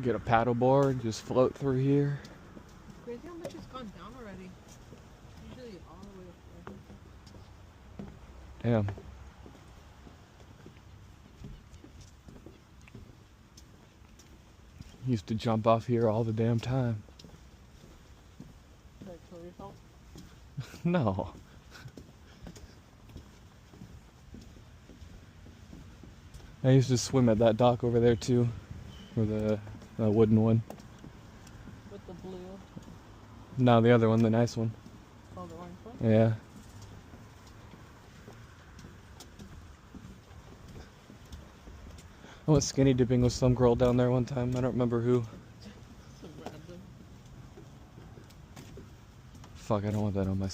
Get a paddle board, just float through here. Crazy how much it's gone down already. Usually all the way up there. Damn. Used to jump off here all the damn time. Did I kill yourself? No. I used to swim at that dock over there too, or the wooden one. With the blue. No, the other one, the nice one. Oh, the orange one? Yeah. I went skinny dipping with some girl down there one time. I don't remember who. Some random. Fuck, I don't want that on my